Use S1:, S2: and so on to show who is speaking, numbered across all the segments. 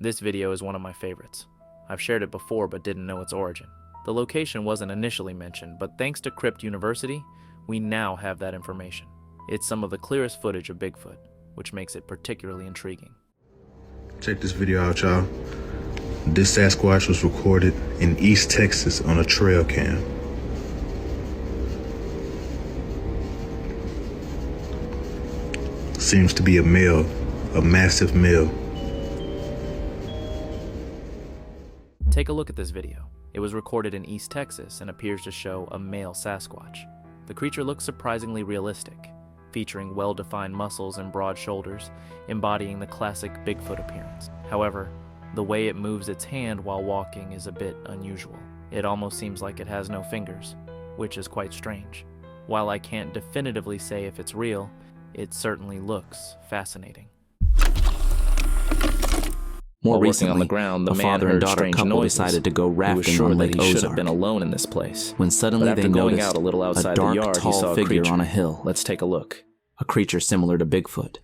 S1: This video is one of my favorites. I've shared it before but didn't know its origin. The location wasn't initially mentioned, but thanks to Crypt University, we now have that information. It's some of the clearest footage of Bigfoot, which makes it particularly intriguing.
S2: Check this video out, y'all. This Sasquatch was recorded in East Texas on a trail cam. Seems to be a male, a massive male.
S1: Take a look at this video. It was recorded in East Texas and appears to show a male Sasquatch. The creature looks surprisingly realistic, featuring well-defined muscles and broad shoulders, embodying the classic Bigfoot appearance. However, the way it moves its hand while walking is a bit unusual. It almost seems like it has no fingers, which is quite strange. While I can't definitively say if it's real, it certainly looks fascinating.
S3: More
S1: While
S3: recently,
S1: on the ground, the
S3: a
S1: man
S3: father and
S1: heard
S3: daughter
S1: strange
S3: couple
S1: noises.
S3: decided to go
S1: He was
S3: rafting
S1: sure
S3: on
S1: that
S3: Lake
S1: he should have
S3: Ozark,
S1: been alone in this place.
S3: when suddenly
S1: But
S3: they
S1: after going
S3: noticed
S1: out a little outside
S3: dark,
S1: the yard, he
S3: tall
S1: saw a
S3: figure
S1: creature
S3: on a hill.
S1: Let's take a look.
S3: A creature similar to Bigfoot.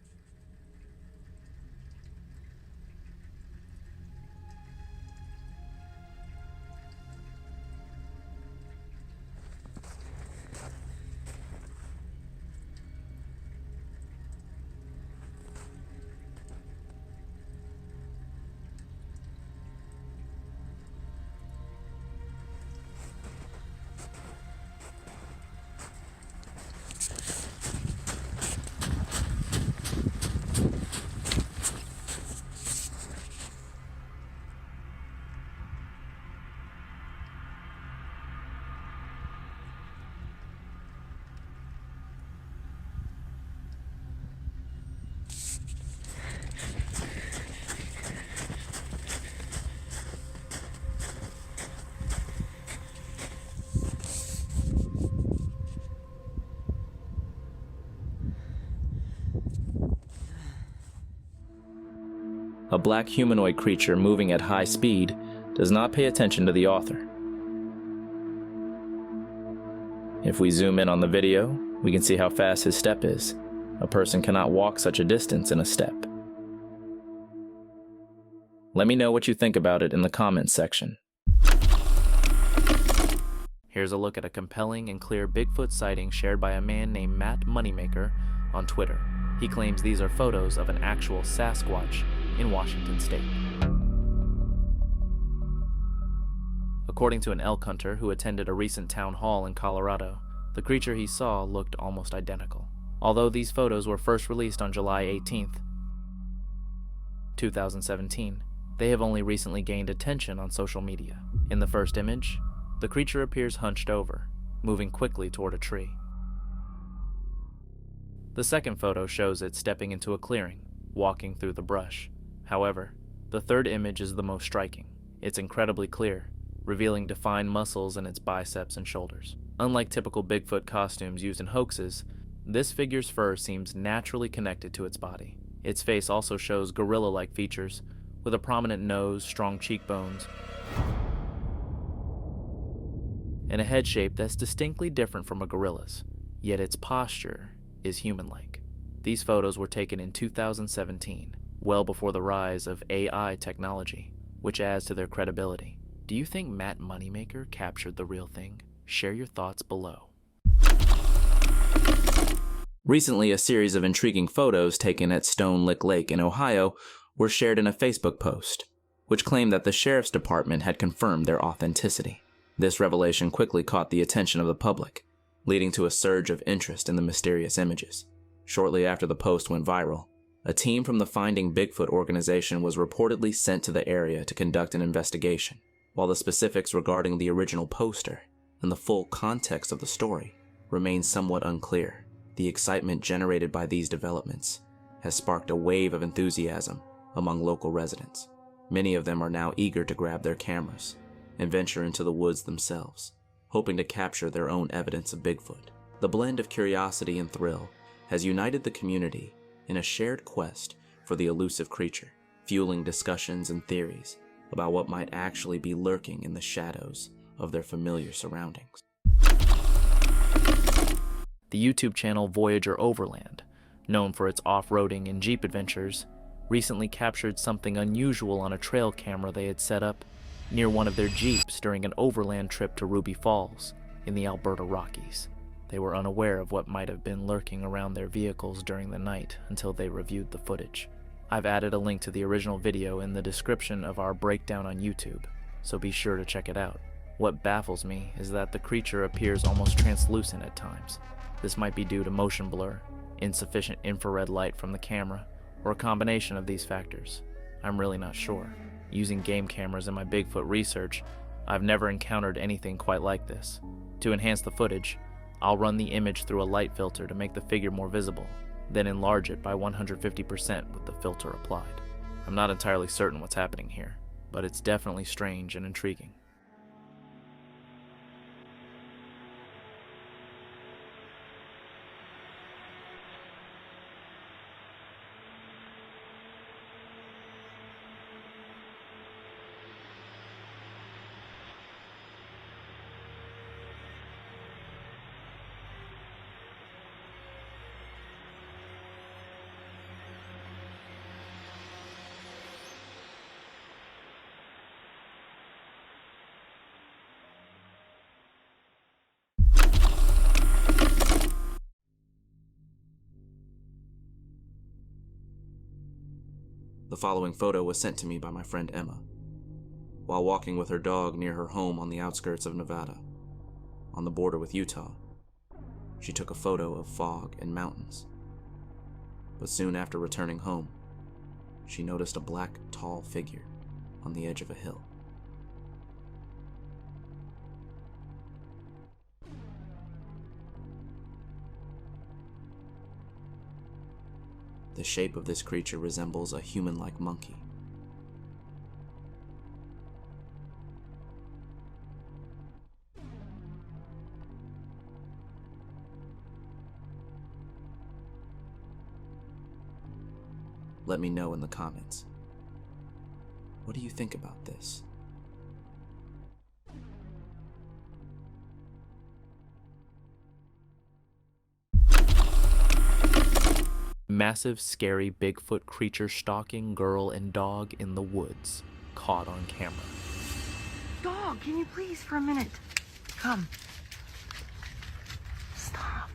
S1: A black humanoid creature moving at high speed does not pay attention to the author. If we zoom in on the video, we can see how fast his step is. A person cannot walk such a distance in a step. Let me know what you think about it in the comments section. Here's a look at a compelling and clear Bigfoot sighting shared by a man named Matt Moneymaker on Twitter. He claims these are photos of an actual Sasquatch in Washington state. According to an elk hunter who attended a recent town hall in Colorado, the creature he saw looked almost identical. Although these photos were first released on July 18th, 2017, they have only recently gained attention on social media. In the first image, the creature appears hunched over, moving quickly toward a tree. The second photo shows it stepping into a clearing, walking through the brush. However, the third image is the most striking. It's incredibly clear, revealing defined muscles in its biceps and shoulders. Unlike typical Bigfoot costumes used in hoaxes, this figure's fur seems naturally connected to its body. Its face also shows gorilla-like features, with a prominent nose, strong cheekbones, and a head shape that's distinctly different from a gorilla's, yet its posture is human-like. These photos were taken in 2017, well before the rise of AI technology, which adds to their credibility. Do you think Matt Moneymaker captured the real thing? Share your thoughts below.
S3: Recently, a series of intriguing photos taken at Stone Lick Lake in Ohio were shared in a Facebook post, which claimed that the sheriff's department had confirmed their authenticity. This revelation quickly caught the attention of the public, leading to a surge of interest in the mysterious images. Shortly after the post went viral, a team from the Finding Bigfoot organization was reportedly sent to the area to conduct an investigation. While the specifics regarding the original poster and the full context of the story remain somewhat unclear, the excitement generated by these developments has sparked a wave of enthusiasm among local residents. Many of them are now eager to grab their cameras and venture into the woods themselves, hoping to capture their own evidence of Bigfoot. The blend of curiosity and thrill has united the community in a shared quest for the elusive creature, fueling discussions and theories about what might actually be lurking in the shadows of their familiar surroundings.
S1: The YouTube channel Voyager Overland, known for its off-roading and Jeep adventures, recently captured something unusual on a trail camera they had set up near one of their Jeeps during an overland trip to Ruby Falls in the Alberta Rockies. They were unaware of what might have been lurking around their vehicles during the night until they reviewed the footage. I've added a link to the original video in the description of our breakdown on YouTube, so be sure to check it out. What baffles me is that the creature appears almost translucent at times. This might be due to motion blur, insufficient infrared light from the camera, or a combination of these factors. I'm really not sure. Using game cameras in my Bigfoot research, I've never encountered anything quite like this. To enhance the footage, I'll run the image through a light filter to make the figure more visible, then enlarge it by 150% with the filter applied. I'm not entirely certain what's happening here, but it's definitely strange and intriguing.
S3: The following photo was sent to me by my friend Emma, while walking with her dog near her home on the outskirts of Nevada, on the border with Utah. She took a photo of fog and mountains, but soon after returning home, she noticed a black, tall figure on the edge of a hill. The shape of this creature resembles a human-like monkey. Let me know in the comments. What do you think about this?
S1: Massive, scary Bigfoot creature stalking girl and dog in the woods, caught on camera.
S4: Dog, can you please for a minute? Come. Stop.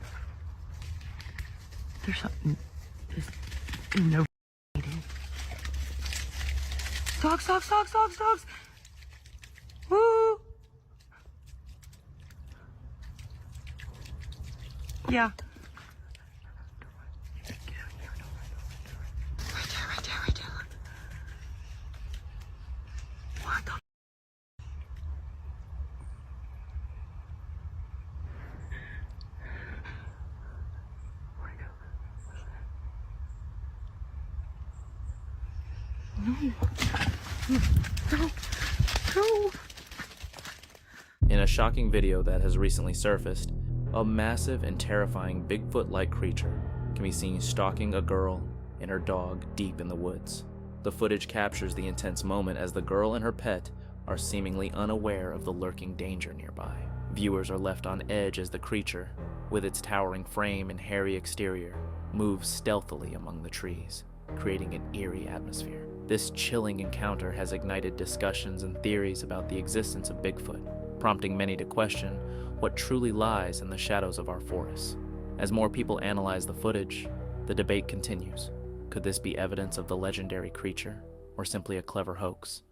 S4: There's something. There's no dogs, dogs, dogs, dogs, dogs. Woo! Yeah. Right there, look. What the Where'd it go? No.
S1: In a shocking video that has recently surfaced, a massive and terrifying Bigfoot-like creature can be seen stalking a girl and her dog deep in the woods. The footage captures the intense moment as the girl and her pet are seemingly unaware of the lurking danger nearby. Viewers are left on edge as the creature, with its towering frame and hairy exterior, moves stealthily among the trees, creating an eerie atmosphere. This chilling encounter has ignited discussions and theories about the existence of Bigfoot, prompting many to question what truly lies in the shadows of our forests. As more people analyze the footage, the debate continues. Could this be evidence of the legendary creature, or simply a clever hoax?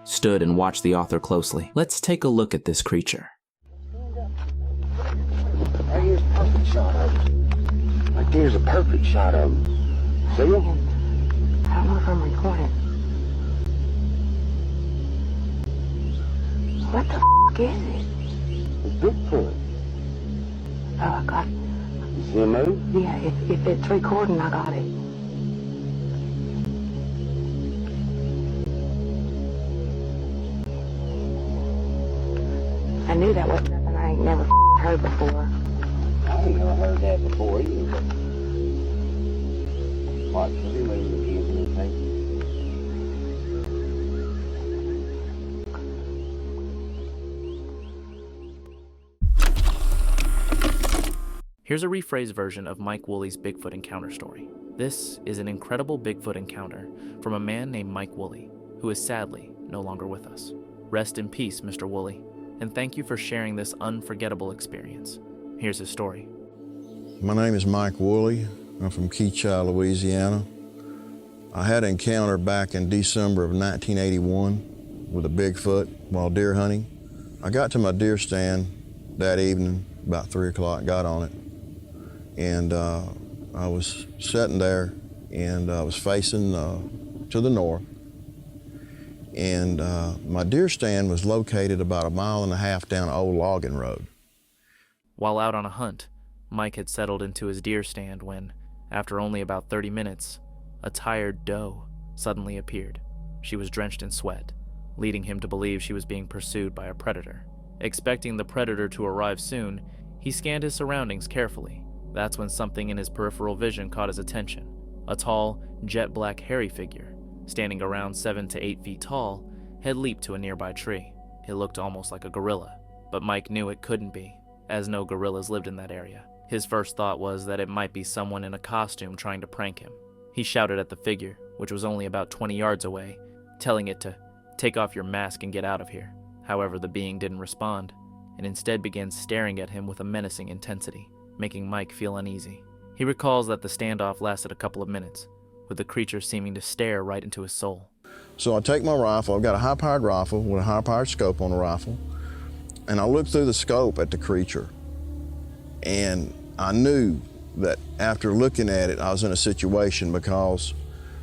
S3: Stood and watched the author closely. Let's take a look at this creature.
S5: Right here's a perfect shot of him. Right there's a perfect shot of him. See him?
S4: I don't know if I'm recording. What the is it?
S5: It's Bigfoot.
S4: Oh, I got it.
S5: You see him move?
S4: Yeah, if it's recording, I got it. I knew that wasn't nothing I ain't never heard before.
S5: I ain't never heard that before either. Watch, let me move the kids and anything.
S1: Here's a rephrased version of Mike Woolley's Bigfoot encounter story. This is an incredible Bigfoot encounter from a man named Mike Woolley, who is sadly no longer with us. Rest in peace, Mr. Woolley, and thank you for sharing this unforgettable experience. Here's his story.
S6: My name is Mike Woolley. I'm from Keachai, Louisiana. I had an encounter back in December of 1981 with a Bigfoot while deer hunting. I got to my deer stand that evening, about 3 o'clock, got on it, and I was sitting there, and I was facing to the north, and my deer stand was located about 1.5 miles down Old Logging Road.
S1: While out on a hunt, Mike had settled into his deer stand when, after only about 30 minutes, a tired doe suddenly appeared. She was drenched in sweat, leading him to believe she was being pursued by a predator. Expecting the predator to arrive soon, he scanned his surroundings carefully. That's when something in his peripheral vision caught his attention. A tall, jet-black hairy figure, standing around 7 to 8 feet tall, had leaped to a nearby tree. It looked almost like a gorilla, but Mike knew it couldn't be, as no gorillas lived in that area. His first thought was that it might be someone in a costume trying to prank him. He shouted at the figure, which was only about 20 yards away, telling it to take off your mask and get out of here. However, the being didn't respond, and instead began staring at him with a menacing intensity, making Mike feel uneasy. He recalls that the standoff lasted a couple of minutes, with the creature seeming to stare right into his soul.
S6: So I take my rifle, I've got a high-powered rifle with a high-powered scope on the rifle, and I look through the scope at the creature, and I knew that after looking at it, I was in a situation because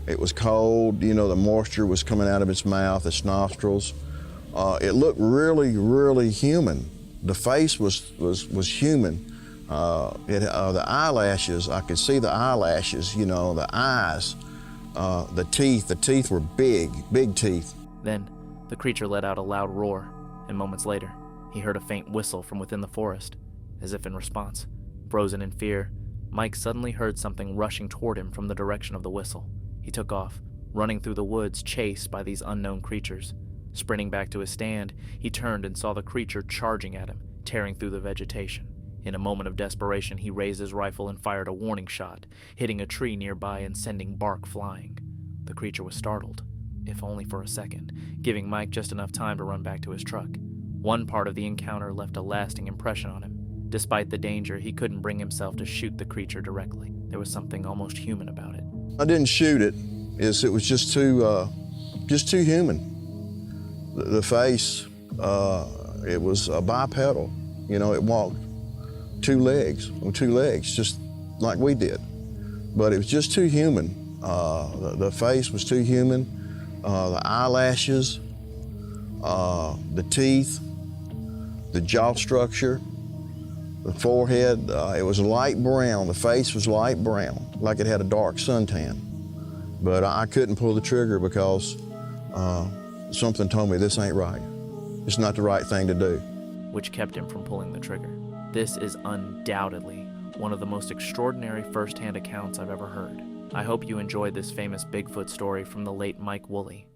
S6: it was cold, you know, the moisture was coming out of its mouth, its nostrils. It looked really, really human. The face was human. The eyelashes, I could see the eyelashes, you know, the eyes, the teeth were big teeth.
S1: Then, the creature let out a loud roar, and moments later, he heard a faint whistle from within the forest, as if in response. Frozen in fear, Mike suddenly heard something rushing toward him from the direction of the whistle. He took off, running through the woods, chased by these unknown creatures. Sprinting back to his stand, he turned and saw the creature charging at him, tearing through the vegetation. In a moment of desperation, he raised his rifle and fired a warning shot, hitting a tree nearby and sending bark flying. The creature was startled, if only for a second, giving Mike just enough time to run back to his truck. One part of the encounter left a lasting impression on him. Despite the danger, he couldn't bring himself to shoot the creature directly. There was something almost human about it.
S6: I didn't shoot it. It was just too human. The face, it was bipedal. You know, it walked on two legs, just like we did. But it was just too human. The face was too human. The eyelashes, the teeth, the jaw structure, the forehead, it was light brown. The face was light brown, like it had a dark suntan. But I couldn't pull the trigger because something told me this ain't right. It's not the right thing to do.
S1: Which kept him from pulling the trigger. This is undoubtedly one of the most extraordinary first-hand accounts I've ever heard. I hope you enjoyed this famous Bigfoot story from the late Mike Woolley.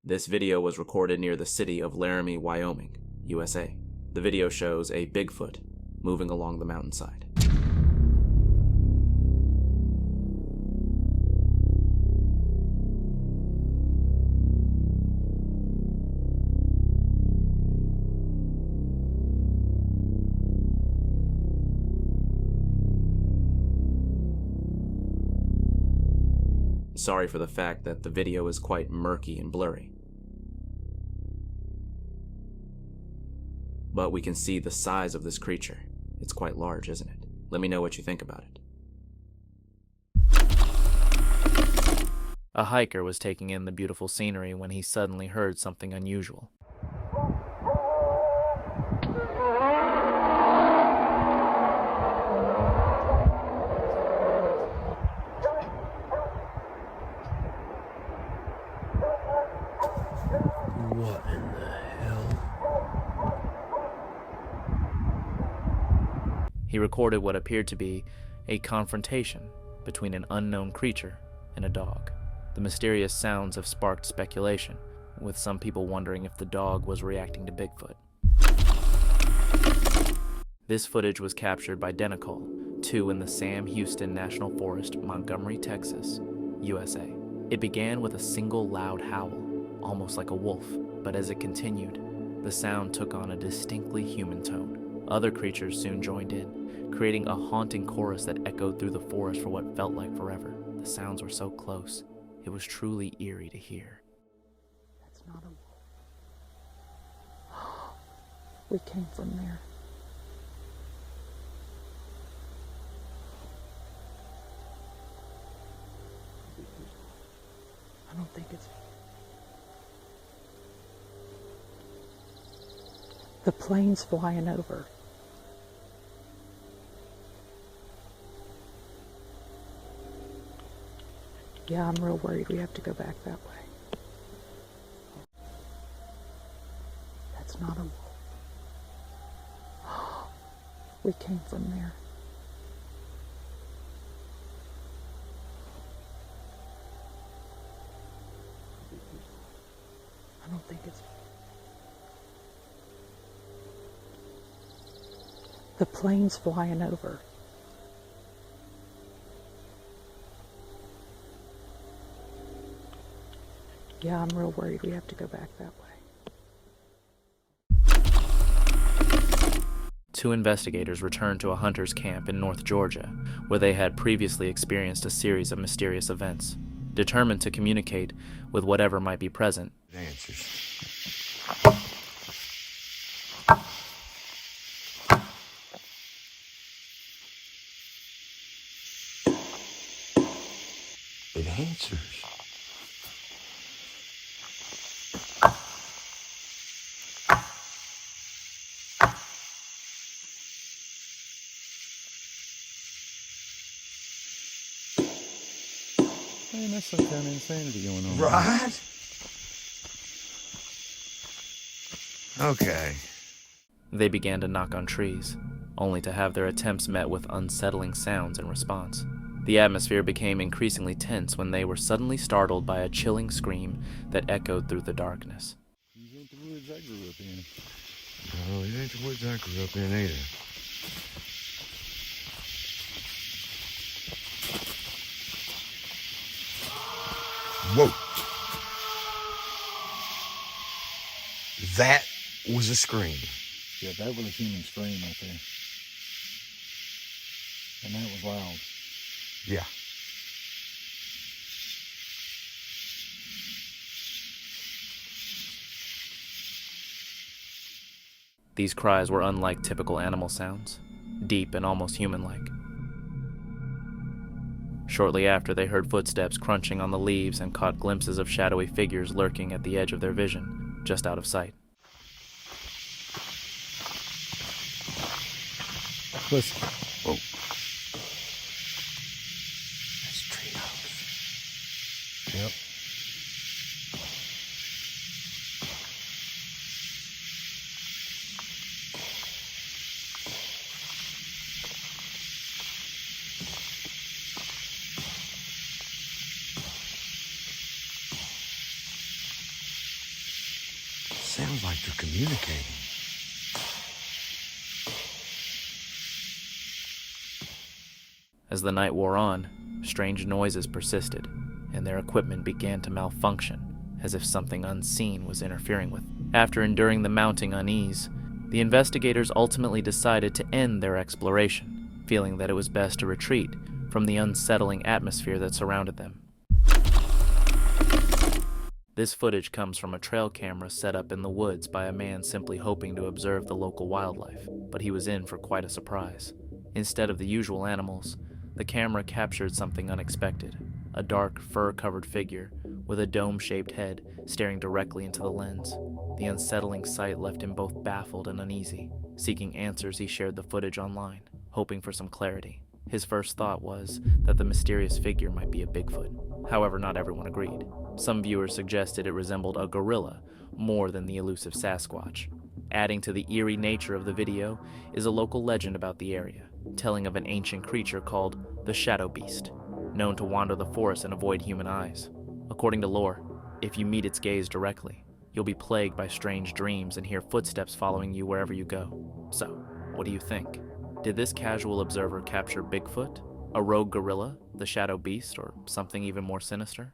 S3: This video was recorded near the city of Laramie, Wyoming, USA. The video shows a Bigfoot moving along the mountainside. Sorry for the fact that the video is quite murky and blurry. But we can see the size of this creature. It's quite large, isn't it? Let me know what you think about it.
S1: A hiker was taking in the beautiful scenery when he suddenly heard something unusual.
S7: What in the hell?
S1: He recorded what appeared to be a confrontation between an unknown creature and a dog. The mysterious sounds have sparked speculation, with some people wondering if the dog was reacting to Bigfoot. This footage was captured by Denacol 2 in the Sam Houston National Forest, Montgomery, Texas, USA. It began with a single loud howl, almost like a wolf, but as it continued, the sound took on a distinctly human tone. Other creatures soon joined in, creating a haunting chorus that echoed through the forest for what felt like forever. The sounds were so close, it was truly eerie to hear.
S8: That's not a wolf. We came from there. I don't think it's... The plane's flying over. Yeah, I'm real worried we have to go back that way. That's not a wolf. We came from there. I don't think it's... The plane's flying over. Yeah, I'm real worried we have to go back that way.
S1: 2 investigators returned to a hunter's camp in North Georgia, where they had previously experienced a series of mysterious events. Determined to communicate with whatever might be present,
S5: Answers. It answers.
S9: Man, that's some kind of insanity going on.
S5: Right? Okay.
S1: they began to knock on trees, only to have their attempts met with unsettling sounds in response. The atmosphere became increasingly tense when they were suddenly startled by a chilling scream that echoed through the darkness.
S9: These ain't the woods I grew up in.
S5: No, it ain't the woods I grew up in either. Whoa. That was a scream.
S9: Yeah, that was a human scream right there. And that was loud.
S5: Yeah.
S1: These cries were unlike typical animal sounds, deep and almost human-like. Shortly after, they heard footsteps crunching on the leaves and caught glimpses of shadowy figures lurking at the edge of their vision, just out of sight.
S9: Listen.
S5: Whoa. That's treehouse. Yep. Sounds like they're communicating.
S1: As the night wore on, strange noises persisted, and their equipment began to malfunction, as if something unseen was interfering with. After enduring the mounting unease, the investigators ultimately decided to end their exploration, feeling that it was best to retreat from the unsettling atmosphere that surrounded them. This footage comes from a trail camera set up in the woods by a man simply hoping to observe the local wildlife, but he was in for quite a surprise. Instead of the usual animals, the camera captured something unexpected, a dark, fur-covered figure with a dome-shaped head staring directly into the lens. The unsettling sight left him both baffled and uneasy. Seeking answers, he shared the footage online, hoping for some clarity. His first thought was that the mysterious figure might be a Bigfoot. However, not everyone agreed. Some viewers suggested it resembled a gorilla more than the elusive Sasquatch. Adding to the eerie nature of the video is a local legend about the area, telling of an ancient creature called the Shadow Beast, known to wander the forest and avoid human eyes. According to lore, if you meet its gaze directly, you'll be plagued by strange dreams and hear footsteps following you wherever you go. So, What do you think? Did this casual observer capture Bigfoot, a rogue gorilla, the shadow beast, or something even more sinister?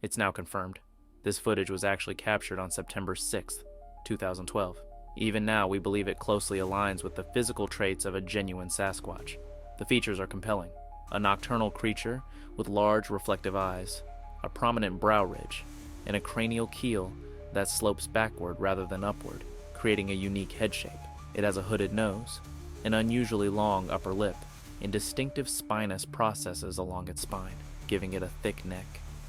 S1: It's now confirmed. This footage was actually captured on September 6th, 2012. Even now, we believe it closely aligns with the physical traits of a genuine Sasquatch. The features are compelling. A nocturnal creature with large reflective eyes, a prominent brow ridge, and a cranial keel that slopes backward rather than upward, creating a unique head shape. It has a hooded nose, an unusually long upper lip, and distinctive spinous processes along its spine, giving it a thick neck,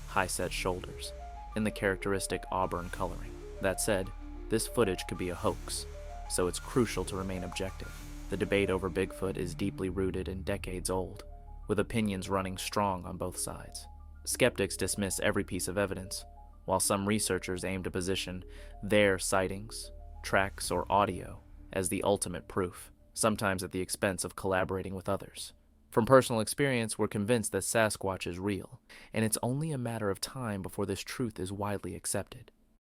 S1: high-set shoulders, and the characteristic auburn coloring. That said, this footage could be a hoax, so it's crucial to remain objective. The debate over Bigfoot is deeply rooted and decades old, with opinions running strong on both sides. Skeptics dismiss every piece of evidence, while some researchers aim to position their sightings, tracks, or audio as the ultimate proof, sometimes at the expense of collaborating with others. From personal experience, we're convinced that Sasquatch is real, and it's only a matter of time before this truth is widely accepted.